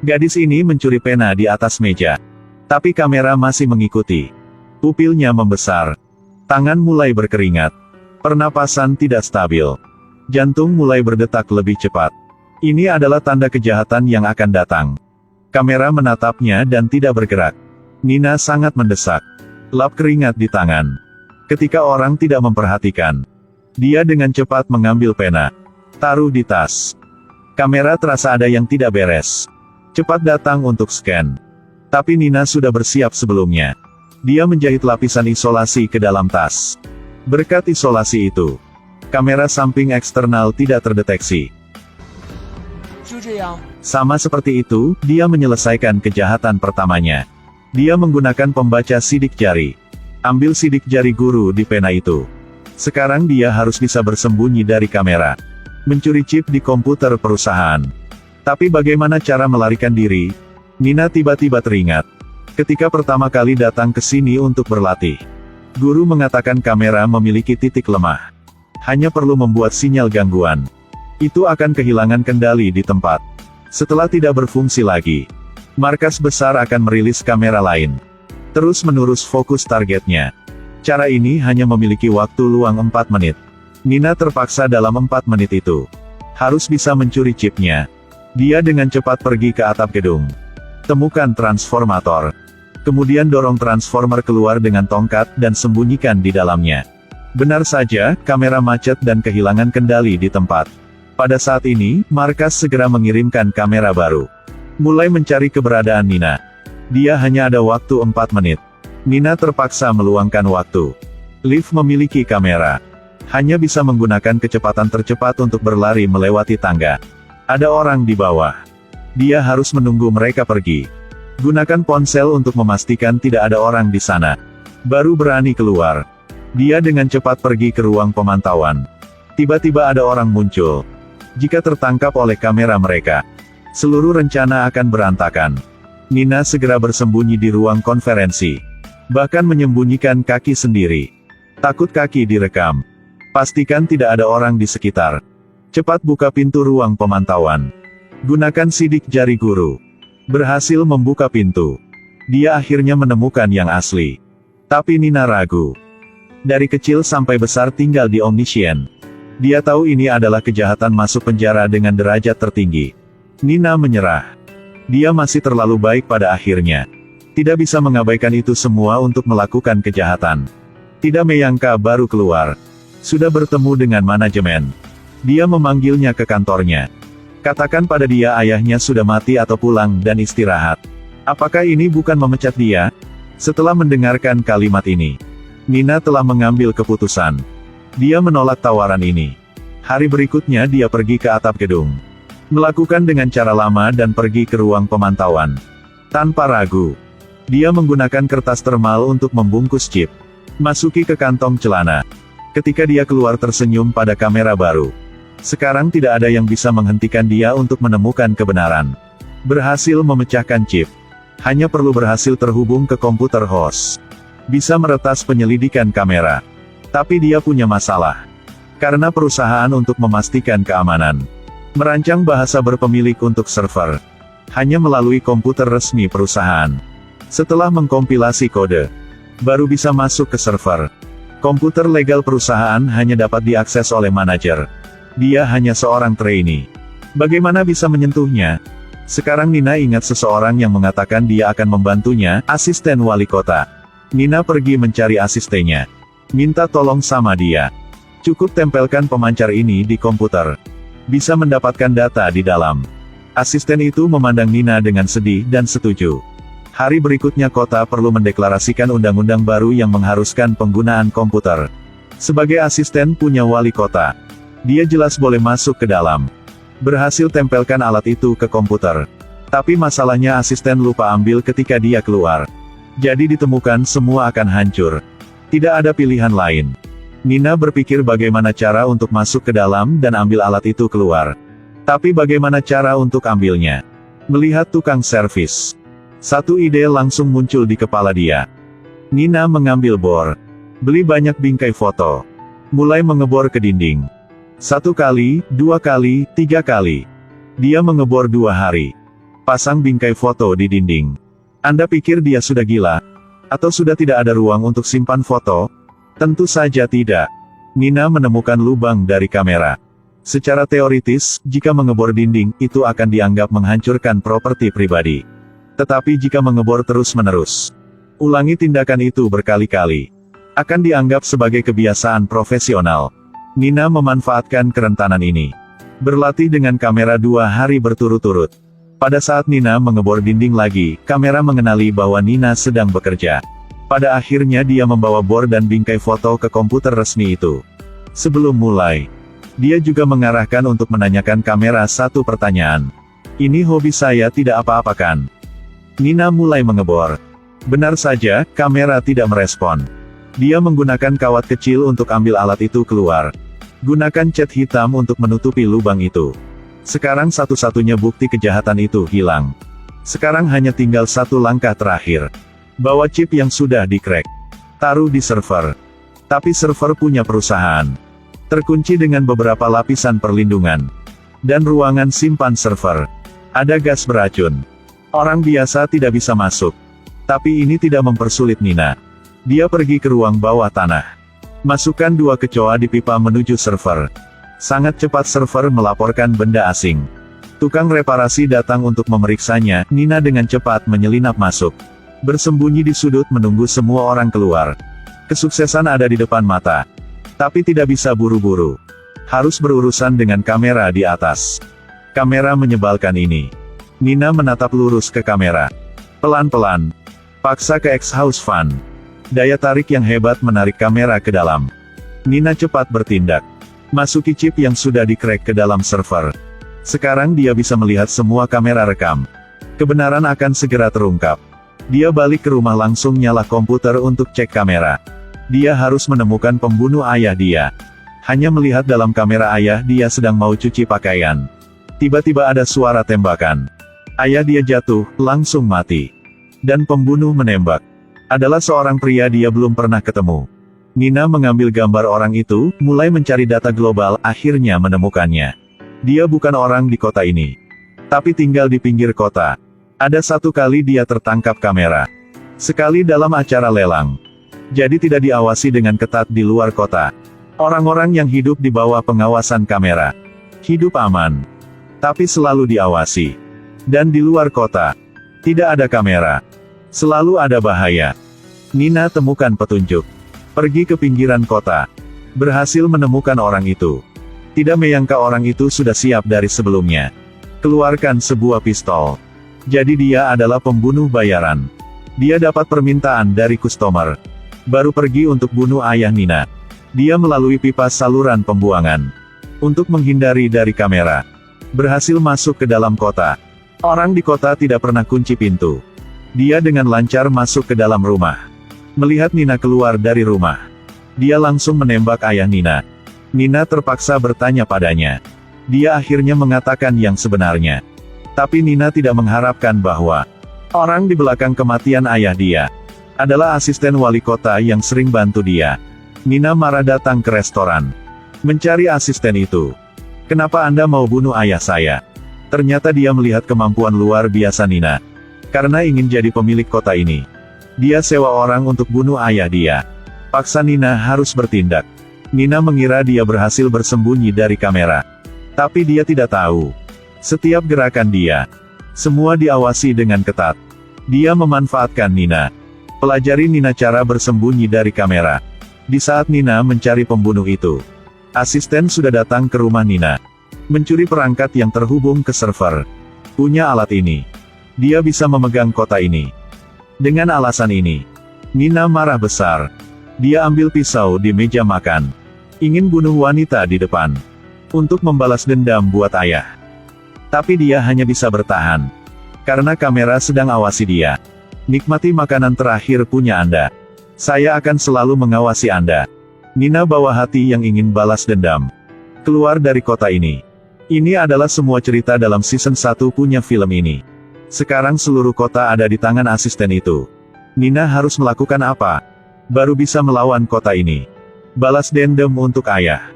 Gadis ini mencuri pena di atas meja. Tapi kamera masih mengikuti. Pupilnya membesar. Tangan mulai berkeringat. Pernapasan tidak stabil. Jantung mulai berdetak lebih cepat. Ini adalah tanda kejahatan yang akan datang. Kamera menatapnya dan tidak bergerak. Nina sangat mendesak. Lap keringat di tangan. Ketika orang tidak memperhatikan, dia dengan cepat mengambil pena. Taruh di tas. Kamera terasa ada yang tidak beres. Cepat datang untuk scan. Tapi Nina sudah bersiap sebelumnya. Dia menjahit lapisan isolasi ke dalam tas. Berkat isolasi itu, kamera samping eksternal tidak terdeteksi. Sama seperti itu, dia menyelesaikan kejahatan pertamanya. Dia menggunakan pembaca sidik jari. Ambil sidik jari guru di pena itu. Sekarang dia harus bisa bersembunyi dari kamera. Mencuri chip di komputer perusahaan. Tapi bagaimana cara melarikan diri? Nina tiba-tiba teringat. Ketika pertama kali datang ke sini untuk berlatih. Guru mengatakan kamera memiliki titik lemah. Hanya perlu membuat sinyal gangguan. Itu akan kehilangan kendali di tempat. Setelah tidak berfungsi lagi, markas besar akan merilis kamera lain. Terus-menerus fokus targetnya. Cara ini hanya memiliki waktu luang 4 menit. Nina terpaksa dalam 4 menit itu harus bisa mencuri chipnya. Dia dengan cepat pergi ke atap gedung. Temukan transformator. Kemudian dorong transformer keluar dengan tongkat dan sembunyikan di dalamnya. Benar saja, kamera macet dan kehilangan kendali di tempat. Pada saat ini, markas segera mengirimkan kamera baru. Mulai mencari keberadaan Nina. Dia hanya ada waktu 4 menit. Nina terpaksa meluangkan waktu. Lift memiliki kamera. Hanya bisa menggunakan kecepatan tercepat untuk berlari melewati tangga. Ada orang di bawah. Dia harus menunggu mereka pergi. Gunakan ponsel untuk memastikan tidak ada orang di sana. Baru berani keluar. Dia dengan cepat pergi ke ruang pemantauan. Tiba-tiba ada orang muncul. Jika tertangkap oleh kamera mereka, seluruh rencana akan berantakan. Nina segera bersembunyi di ruang konferensi. Bahkan menyembunyikan kaki sendiri. Takut kaki direkam. Pastikan tidak ada orang di sekitar. Cepat buka pintu ruang pemantauan. Gunakan sidik jari guru. Berhasil membuka pintu. Dia akhirnya menemukan yang asli. Tapi Nina ragu. Dari kecil sampai besar tinggal di Omniscient. Dia tahu ini adalah kejahatan masuk penjara dengan derajat tertinggi. Nina menyerah. Dia masih terlalu baik pada akhirnya. Tidak bisa mengabaikan itu semua untuk melakukan kejahatan. Tidak menyangka baru keluar. Sudah bertemu dengan manajemen. Dia memanggilnya ke kantornya. Katakan pada dia ayahnya sudah mati atau pulang dan istirahat. Apakah ini bukan memecat dia? Setelah mendengarkan kalimat ini, Nina telah mengambil keputusan. Dia menolak tawaran ini. Hari berikutnya dia pergi ke atap gedung. Melakukan dengan cara lama dan pergi ke ruang pemantauan. Tanpa ragu. Dia menggunakan kertas termal untuk membungkus chip. Masuki ke kantong celana. Ketika dia keluar tersenyum pada kamera baru. Sekarang tidak ada yang bisa menghentikan dia untuk menemukan kebenaran. Berhasil memecahkan chip. Hanya perlu berhasil terhubung ke komputer host. Bisa meretas penyelidikan kamera. Tapi dia punya masalah. Karena perusahaan untuk memastikan keamanan. Merancang bahasa berpemilik untuk server. Hanya melalui komputer resmi perusahaan. Setelah mengkompilasi kode, baru bisa masuk ke server. Komputer legal perusahaan hanya dapat diakses oleh manajer. Dia hanya seorang trainee. Bagaimana bisa menyentuhnya? Sekarang Nina ingat seseorang yang mengatakan dia akan membantunya, asisten wali kota. Nina pergi mencari asistennya. Minta tolong sama dia. Cukup tempelkan pemancar ini di komputer. Bisa mendapatkan data di dalam. Asisten itu memandang Nina dengan sedih dan setuju. Hari berikutnya kota perlu mendeklarasikan undang-undang baru yang mengharuskan penggunaan komputer. Sebagai asisten punya wali kota, dia jelas boleh masuk ke dalam. Berhasil tempelkan alat itu ke komputer. Tapi masalahnya asisten lupa ambil ketika dia keluar. Jadi ditemukan semua akan hancur. Tidak ada pilihan lain. Nina berpikir bagaimana cara untuk masuk ke dalam dan ambil alat itu keluar. Tapi bagaimana cara untuk ambilnya? Melihat tukang servis. Satu ide langsung muncul di kepala dia. Nina mengambil bor. Beli banyak bingkai foto. Mulai mengebor ke dinding. 1 kali, 2 kali, 3 kali. Dia mengebor 2 hari. Pasang bingkai foto di dinding. Anda pikir dia sudah gila? Atau sudah tidak ada ruang untuk simpan foto? Tentu saja tidak. Nina menemukan lubang dari kamera. Secara teoritis, jika mengebor dinding, itu akan dianggap menghancurkan properti pribadi. Tetapi jika mengebor terus-menerus, ulangi tindakan itu berkali-kali, akan dianggap sebagai kebiasaan profesional. Nina memanfaatkan kerentanan ini. Berlatih dengan kamera 2 hari berturut-turut. Pada saat Nina mengebor dinding lagi, kamera mengenali bahwa Nina sedang bekerja. Pada akhirnya dia membawa bor dan bingkai foto ke komputer resmi itu. Sebelum mulai, dia juga mengarahkan untuk menanyakan kamera satu pertanyaan. Ini hobi saya tidak apa-apa kan? Nina mulai mengebor. Benar saja, kamera tidak merespon. Dia menggunakan kawat kecil untuk ambil alat itu keluar. Gunakan cat hitam untuk menutupi lubang itu. Sekarang satu-satunya bukti kejahatan itu hilang. Sekarang hanya tinggal satu langkah terakhir. Bawa chip yang sudah di-crack. Taruh di server. Tapi server punya perusahaan. Terkunci dengan beberapa lapisan perlindungan. Dan ruangan simpan server. Ada gas beracun. Orang biasa tidak bisa masuk. Tapi ini tidak mempersulit Nina. Dia pergi ke ruang bawah tanah. Masukkan 2 kecoa di pipa menuju server. Sangat cepat server melaporkan benda asing. Tukang reparasi datang untuk memeriksanya. Nina dengan cepat menyelinap masuk. Bersembunyi di sudut menunggu semua orang keluar. Kesuksesan ada di depan mata. Tapi tidak bisa buru-buru. Harus berurusan dengan kamera di atas. Kamera menyebalkan ini. Nina menatap lurus ke kamera. Pelan-pelan. Paksa ke exhaust fan. Daya tarik yang hebat menarik kamera ke dalam. Nina cepat bertindak. Masuki chip yang sudah di-crack ke dalam server. Sekarang dia bisa melihat semua kamera rekam. Kebenaran akan segera terungkap. Dia balik ke rumah langsung nyala komputer untuk cek kamera. Dia harus menemukan pembunuh ayah dia. Hanya melihat dalam kamera ayah dia sedang mau cuci pakaian. Tiba-tiba ada suara tembakan. Ayah dia jatuh, langsung mati. Dan pembunuh menembak. Adalah seorang pria dia belum pernah ketemu. Nina mengambil gambar orang itu, mulai mencari data global, akhirnya menemukannya. Dia bukan orang di kota ini. Tapi tinggal di pinggir kota. Ada satu kali dia tertangkap kamera. Sekali dalam acara lelang. Jadi tidak diawasi dengan ketat di luar kota. Orang-orang yang hidup di bawah pengawasan kamera. Hidup aman. Tapi selalu diawasi. Dan di luar kota. Tidak ada kamera. Selalu ada bahaya. Nina temukan petunjuk. Pergi ke pinggiran kota. Berhasil menemukan orang itu. Tidak menyangka orang itu sudah siap dari sebelumnya. Keluarkan sebuah pistol. Jadi dia adalah pembunuh bayaran. Dia dapat permintaan dari customer. Baru pergi untuk bunuh ayah Nina. Dia melalui pipa saluran pembuangan. Untuk menghindari dari kamera. Berhasil masuk ke dalam kota. Orang di kota tidak pernah kunci pintu. Dia dengan lancar masuk ke dalam rumah. Melihat Nina keluar dari rumah. Dia langsung menembak ayah Nina. Nina terpaksa bertanya padanya. Dia akhirnya mengatakan yang sebenarnya. Tapi Nina tidak mengharapkan bahwa orang di belakang kematian ayah dia adalah asisten wali kota yang sering bantu dia. Nina marah datang ke restoran. Mencari asisten itu. Kenapa Anda mau bunuh ayah saya? Ternyata dia melihat kemampuan luar biasa Nina. Karena ingin jadi pemilik kota ini. Dia sewa orang untuk bunuh ayah dia. Paksa Nina harus bertindak. Nina mengira dia berhasil bersembunyi dari kamera. Tapi dia tidak tahu. Setiap gerakan dia. Semua diawasi dengan ketat. Dia memanfaatkan Nina. Pelajari Nina cara bersembunyi dari kamera. Di saat Nina mencari pembunuh itu. Asisten sudah datang ke rumah Nina. Mencuri perangkat yang terhubung ke server. Punya alat ini. Dia bisa memegang kota ini. Dengan alasan ini, Nina marah besar. Dia ambil pisau di meja makan. Ingin bunuh wanita di depan. Untuk membalas dendam buat ayah. Tapi dia hanya bisa bertahan. Karena kamera sedang awasi dia. Nikmati makanan terakhir punya Anda. Saya akan selalu mengawasi Anda. Nina bawa hati yang ingin balas dendam. Keluar dari kota ini. Ini adalah semua cerita dalam season 1 punya film ini. Sekarang seluruh kota ada di tangan asisten itu. Nina harus melakukan apa? Baru bisa melawan kota ini. Balas dendam untuk ayah.